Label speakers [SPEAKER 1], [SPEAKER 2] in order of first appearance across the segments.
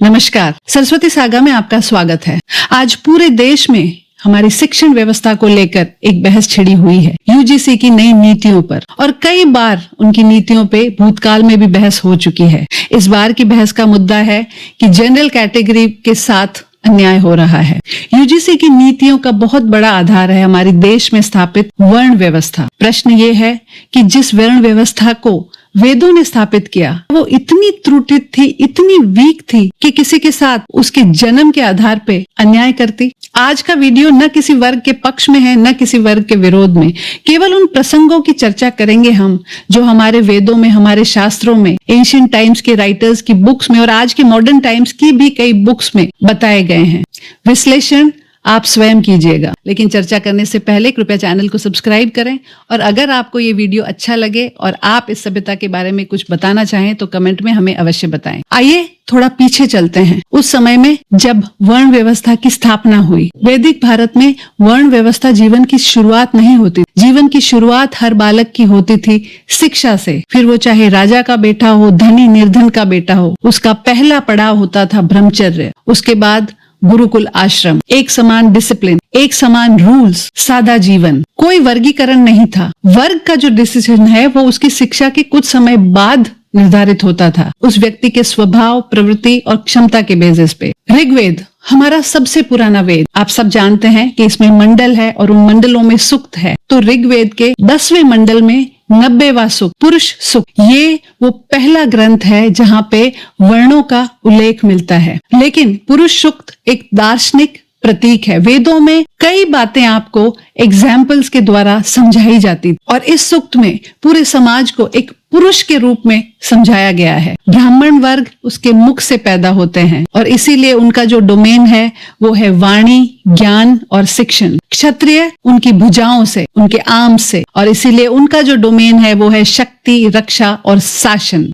[SPEAKER 1] नमस्कार, सरस्वती सागा में आपका स्वागत है। आज पूरे देश में हमारी शिक्षण व्यवस्था को लेकर एक बहस छिड़ी हुई है यूजीसी की नई नीतियों पर, और कई बार उनकी नीतियों पे भूतकाल में भी बहस हो चुकी है। इस बार की बहस का मुद्दा है कि जनरल कैटेगरी के साथ अन्याय हो रहा है। यूजीसी की नीतियों का बहुत बड़ा आधार है हमारे देश में स्थापित वर्ण व्यवस्था। प्रश्न ये है कि जिस वर्ण व्यवस्था को वेदों ने स्थापित किया वो इतनी त्रुटित थी, इतनी वीक थी कि किसी के साथ उसके जन्म के आधार पे अन्याय करती। आज का वीडियो न किसी वर्ग के पक्ष में है, न किसी वर्ग के विरोध में। केवल उन प्रसंगों की चर्चा करेंगे हम जो हमारे वेदों में, हमारे शास्त्रों में, एंशिएंट टाइम्स के राइटर्स की बुक्स में और आज के मॉडर्न टाइम्स की भी कई बुक्स में बताए गए हैं। विश्लेषण आप स्वयं कीजिएगा, लेकिन चर्चा करने से पहले कृपया चैनल को सब्सक्राइब करें, और अगर आपको ये वीडियो अच्छा लगे और आप इस सभ्यता के बारे में कुछ बताना चाहें तो कमेंट में हमें अवश्य बताएं। आइए थोड़ा पीछे चलते हैं, उस समय में जब वर्ण व्यवस्था की स्थापना हुई। वैदिक भारत में वर्ण व्यवस्था जीवन की शुरुआत नहीं होती। जीवन की शुरुआत हर बालक की होती थी शिक्षा से। फिर वो चाहे राजा का बेटा हो, धनी निर्धन का बेटा हो, उसका पहला पड़ाव होता था ब्रह्मचर्य। उसके बाद गुरुकुल आश्रम, एक समान डिसिप्लिन, एक समान रूल्स, सादा जीवन, कोई वर्गीकरण नहीं था। वर्ग का जो डिसीजन है वो उसकी शिक्षा के कुछ समय बाद निर्धारित होता था, उस व्यक्ति के स्वभाव, प्रवृत्ति और क्षमता के बेसिस पे। ऋग्वेद हमारा सबसे पुराना वेद, आप सब जानते हैं कि इसमें मंडल है और उन मंडलों में सूक्त है। तो ऋग्वेद के 10वें मंडल में 90वां सूक्त, पुरुष सूक्त, ये वो पहला ग्रंथ है जहाँ पे वर्णों का उल्लेख मिलता है। लेकिन पुरुष सूक्त एक दार्शनिक प्रतीक है। वेदों में कई बातें आपको एग्जाम्पल्स के द्वारा समझाई जाती, और इस सूक्त में पूरे समाज को एक पुरुष के रूप में समझाया गया है। ब्राह्मण वर्ग उसके मुख से पैदा होते हैं और इसीलिए उनका जो डोमेन है वो है वाणी, ज्ञान और शिक्षण। क्षत्रिय उनकी भुजाओं से, उनके आर्म से, और इसीलिए उनका जो डोमेन है वो है शक्ति, रक्षा और शासन।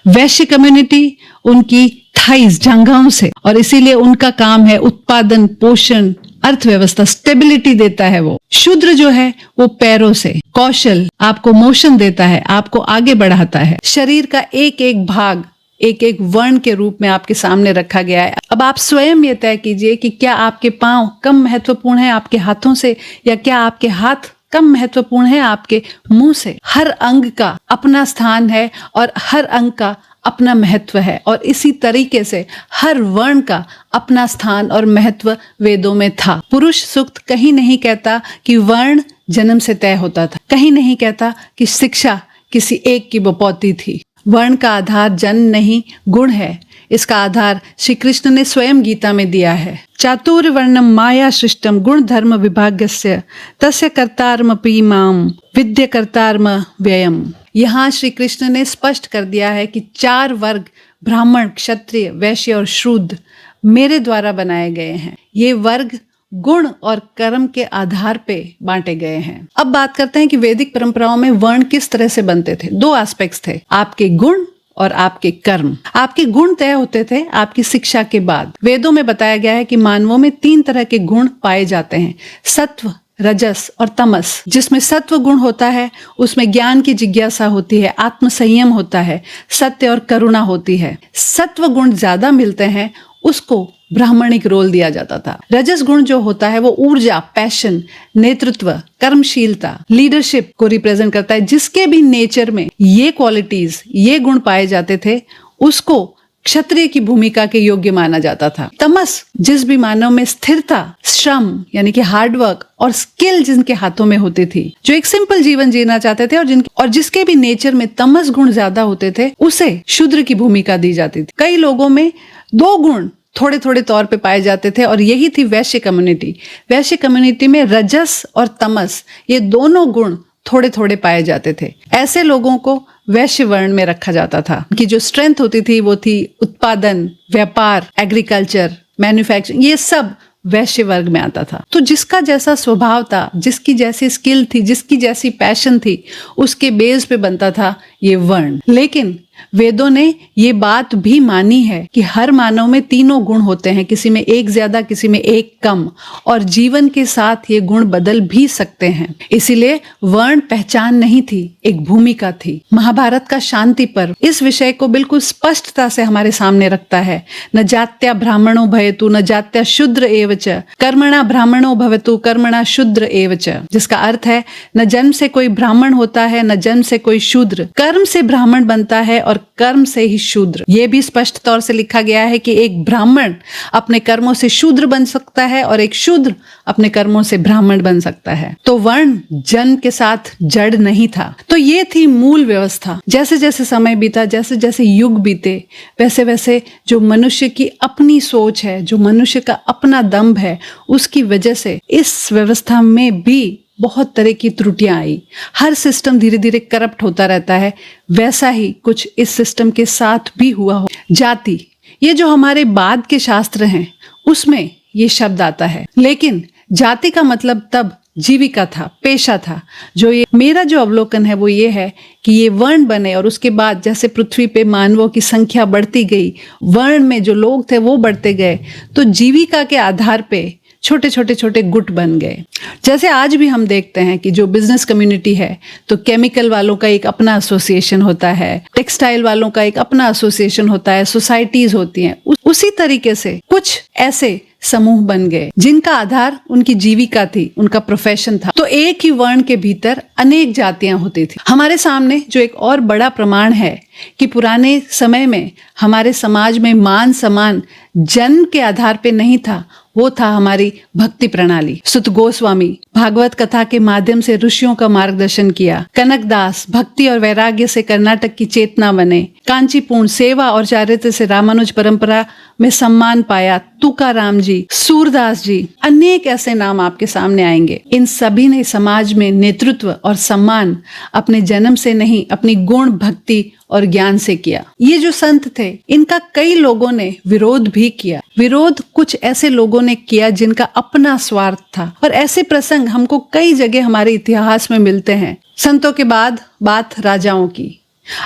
[SPEAKER 1] वैश्य कम्युनिटी उनकी थाइज, जांघाओं से, और इसीलिए उनका काम है उत्पादन, पोषण, अर्थव्यवस्था, स्टेबिलिटी देता है वो। शूद्र जो है वो पैरों से, कौशल, आपको मोशन देता है, आपको आगे बढ़ाता है। शरीर का एक एक भाग एक एक वर्ण के रूप में आपके सामने रखा गया है। अब आप स्वयं ये तय कीजिए कि क्या आपके पांव कम महत्वपूर्ण है आपके हाथों से, या क्या आपके हाथ कम महत्वपूर्ण है आपके मुंह से। हर अंग का अपना स्थान है और हर अंग का अपना महत्व है, और इसी तरीके से हर वर्ण का अपना स्थान और महत्व वेदों में था। पुरुष सूक्त कहीं नहीं कहता कि वर्ण जन्म से तय होता था, कहीं नहीं कहता कि शिक्षा किसी एक की बपौती थी। वर्ण का आधार जन्म नहीं, गुण है। इसका आधार श्री कृष्ण ने स्वयं गीता में दिया है। चातुर्य वर्णम माया सृष्टम गुण धर्म विभागस्य तस्य कर्तारमपि माम विद्य कर्तारम व्ययम। यहाँ श्री कृष्ण ने स्पष्ट कर दिया है कि 4 वर्ग, ब्राह्मण, क्षत्रिय, वैश्य और शूद्र, मेरे द्वारा बनाए गए हैं। ये वर्ग गुण और कर्म के आधार पे बांटे गए हैं। अब बात करते हैं कि वैदिक परंपराओं में वर्ण किस तरह से बनते थे। 2 एस्पेक्ट्स थे, आपके गुण और आपके कर्म। आपके गुण तय होते थे आपकी शिक्षा के बाद। वेदों में बताया गया है कि मानवों में 3 तरह के गुण पाए जाते हैं, सत्व, रजस और तमस। जिसमें सत्व गुण होता है उसमें ज्ञान की जिज्ञासा होती है, आत्म संयम होता है, सत्य और करुणा होती है। सत्व गुण ज्यादा मिलते हैं उसको ब्राह्मणिक रोल दिया जाता था। रजस गुण जो होता है वो ऊर्जा, पैशन, नेतृत्व, कर्मशीलता, लीडरशिप को रिप्रेजेंट करता है। जिसके भी नेचर में ये क्वालिटीज, ये गुण पाए जाते थे उसको क्षत्रिय की भूमिका के योग्य माना जाता था। तमस जिस भी मानव में स्थिरता, श्रम यानी कि हार्डवर्क और स्किल जिनके हाथों में होती थी, जो एक सिंपल जीवन जीना चाहते थे और जिसके भी नेचर में तमस गुण ज्यादा होते थे, उसे शूद्र की भूमिका दी जाती थी। कई लोगों में 2 गुण थोड़े थोड़े तौर पे पाए जाते थे, और यही थी वैश्य कम्युनिटी। वैश्य कम्युनिटी में रजस और तमस ये दोनों गुण थोड़े थोड़े पाए जाते थे। ऐसे लोगों को वैश्य वर्ण में रखा जाता था कि जो स्ट्रेंथ होती थी वो थी उत्पादन, व्यापार, एग्रीकल्चर, मैन्युफैक्चरिंग, ये सब वैश्य वर्ग में आता था। तो जिसका जैसा स्वभाव था, जिसकी जैसी स्किल थी, जिसकी जैसी पैशन थी, उसके बेस पे बनता था ये वर्ण। लेकिन वेदों ने ये बात भी मानी है कि हर मानव में तीनों गुण होते हैं, किसी में एक ज्यादा, किसी में एक कम, और जीवन के साथ ये गुण बदल भी सकते हैं। इसीलिए वर्ण पहचान नहीं थी, एक भूमिका थी। महाभारत का शांति पर्व इस विषय को बिल्कुल स्पष्टता से हमारे सामने रखता है। न जात्या ब्राह्मणो भयतु न जात्या शूद्र एव च, कर्मणा ब्राह्मणो भवतु कर्मणा शूद्र एव च, जिसका अर्थ है न जन्म से कोई ब्राह्मण होता है न जन्म से कोई शूद्र, कर्म से ब्राह्मण बनता है और कर्म से ही शूद्र। यह भी स्पष्ट तौर से लिखा गया है कि एक ब्राह्मण अपने कर्मों से शूद्र बन सकता है और एक शूद्र अपने कर्मों से ब्राह्मण बन सकता है। तो वर्ण जन्म के साथ जड़ नहीं था। तो ये थी मूल व्यवस्था। जैसे जैसे समय बीता, जैसे जैसे युग बीते, वैसे वैसे जो मनुष्य की अपनी सोच है, जो मनुष्य का अपना दम्भ है, उसकी वजह से इस व्यवस्था में भी बहुत तरह की त्रुटियां आई। हर सिस्टम धीरे धीरे करप्ट होता रहता है। वैसा ही कुछ इस सिस्टम के साथ भी हुआ हो। जाति, ये जो हमारे बाद के शास्त्र हैं उसमें ये शब्द आता है, लेकिन जाति का मतलब तब जीविका था, पेशा था। जो ये मेरा जो अवलोकन है वो ये है कि ये वर्ण बने और उसके बाद जैसे पृथ्वी पे मानवों की संख्या बढ़ती गई, वर्ण में जो लोग थे वो बढ़ते गए, तो जीविका के आधार पे छोटे छोटे छोटे गुट बन गए। जैसे आज भी हम देखते हैं कि जो बिजनेस कम्युनिटी है, तो केमिकल वालों का एक अपना एसोसिएशन होता है, टेक्सटाइल वालों का एक अपना एसोसिएशन होता है, सोसाइटीज होती हैं। उसी तरीके से कुछ ऐसे समूह बन गए जिनका आधार उनकी जीविका थी, उनका प्रोफेशन था। तो एक ही वर्ण के भीतर अनेक जातियां होती थी। हमारे सामने जो एक और बड़ा प्रमाण है कि पुराने समय में हमारे समाज में मान सम्मान जन्म के आधार पे नहीं था, वो था हमारी भक्ति प्रणाली। सुत गोस्वामी भागवत कथा के माध्यम से ऋषियों का मार्गदर्शन किया। कनकदास भक्ति और वैराग्य से कर्नाटक की चेतना बने। कांचीपूर्ण सेवा और चारित्र से रामानुज परंपरा में सम्मान पाया। तुकाराम जी, सूरदास जी, अनेक ऐसे नाम आपके सामने आएंगे। इन सभी ने समाज में नेतृत्व और सम्मान अपने जन्म से नहीं, अपनी गुण, भक्ति और ज्ञान से किया। ये जो संत थे, इनका कई लोगों ने विरोध भी किया। विरोध कुछ ऐसे लोगों ने किया जिनका अपना स्वार्थ था, और ऐसे प्रसंग हमको कई जगह हमारे इतिहास में मिलते हैं। संतों के बाद बात राजाओं की।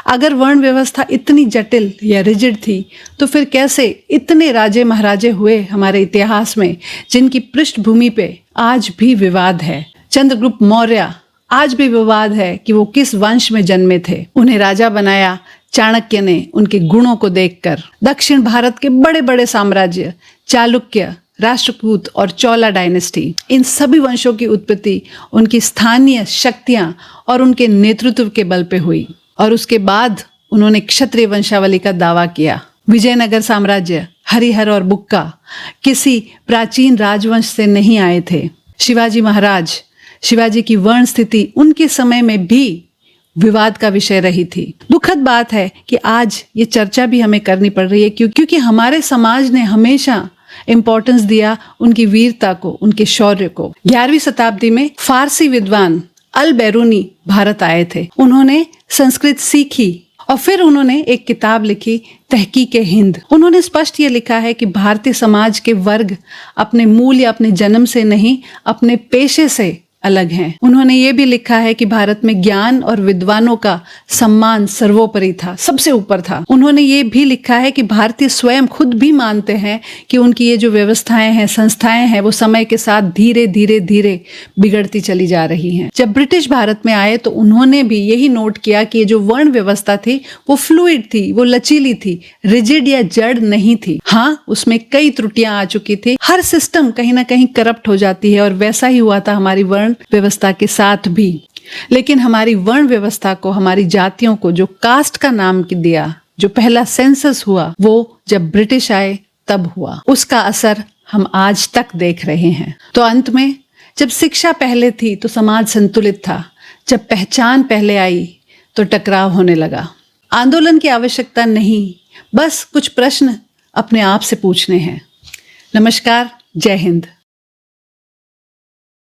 [SPEAKER 1] अगर वर्ण व्यवस्था इतनी जटिल या रिजिड थी, तो फिर कैसे इतने राजे महाराजे हुए हमारे इतिहास में, जिनकी पृष्ठभूमि पे आज भी विवाद है। चंद्रगुप्त मौर्य, आज भी विवाद है कि वो किस वंश में जन्मे थे। उन्हें राजा बनाया चाणक्य ने उनके गुणों को देखकर। दक्षिण भारत के बड़े बड़े साम्राज्य, चालुक्य, राष्ट्रकूट और चोला डायनेस्टी, इन सभी वंशों की उत्पत्ति उनकी स्थानीय शक्तियां और उनके नेतृत्व के बल पे हुई। और उसके बाद उन्होंने क्षत्रिय वंशावली का दावा किया। विजयनगर साम्राज्य, हरिहर और बुक्का किसी प्राचीन राजवंश से नहीं आए थे। शिवाजी महाराज, शिवाजी की वर्ण स्थिति उनके समय में भी विवाद का विषय रही थी। दुखद बात है कि आज ये चर्चा भी हमें करनी पड़ रही है, क्योंकि हमारे समाज ने हमेशा इंपॉर्टेंस दिया उनकी वीरता को, उनके शौर्य को। 11वीं शताब्दी में फारसी विद्वान अल बैरूनी भारत आए थे। उन्होंने संस्कृत सीखी और फिर उन्होंने एक किताब लिखी, तहकीक-ए-हिंद। उन्होंने स्पष्ट ये लिखा है कि भारतीय समाज के वर्ग अपने मूल या अपने जन्म से नहीं, अपने पेशे से अलग हैं। उन्होंने ये भी लिखा है कि भारत में ज्ञान और विद्वानों का सम्मान सर्वोपरि था, सबसे ऊपर था। उन्होंने ये भी लिखा है कि भारतीय स्वयं खुद भी मानते हैं कि उनकी ये जो व्यवस्थाएं हैं, संस्थाएं हैं, वो समय के साथ धीरे धीरे धीरे बिगड़ती चली जा रही हैं। जब ब्रिटिश भारत में आए तो उन्होंने भी यही नोट किया कि ये जो वर्ण व्यवस्था थी वो फ्लूइड थी, वो लचीली थी, रिजिड या जड़ नहीं थी। हाँ, उसमें कई त्रुटियां आ चुकी थी। हर सिस्टम कहीं ना कहीं करप्ट हो जाती है, और वैसा ही हुआ था हमारी वर्ण व्यवस्था के साथ भी। लेकिन हमारी वर्ण व्यवस्था को, हमारी जातियों को जो कास्ट का नाम दिया, जो पहला सेंसस हुआ, वो जब ब्रिटिश आए तब हुआ। उसका असर हम आज तक देख रहे हैं। तो अंत में, जब शिक्षा पहले थी तो समाज संतुलित था। जब पहचान पहले आई तो टकराव होने लगा। आंदोलन की आवश्यकता नहीं, बस कुछ प्रश्न अपने आप से पूछने हैं। नमस्कार, जय हिंद।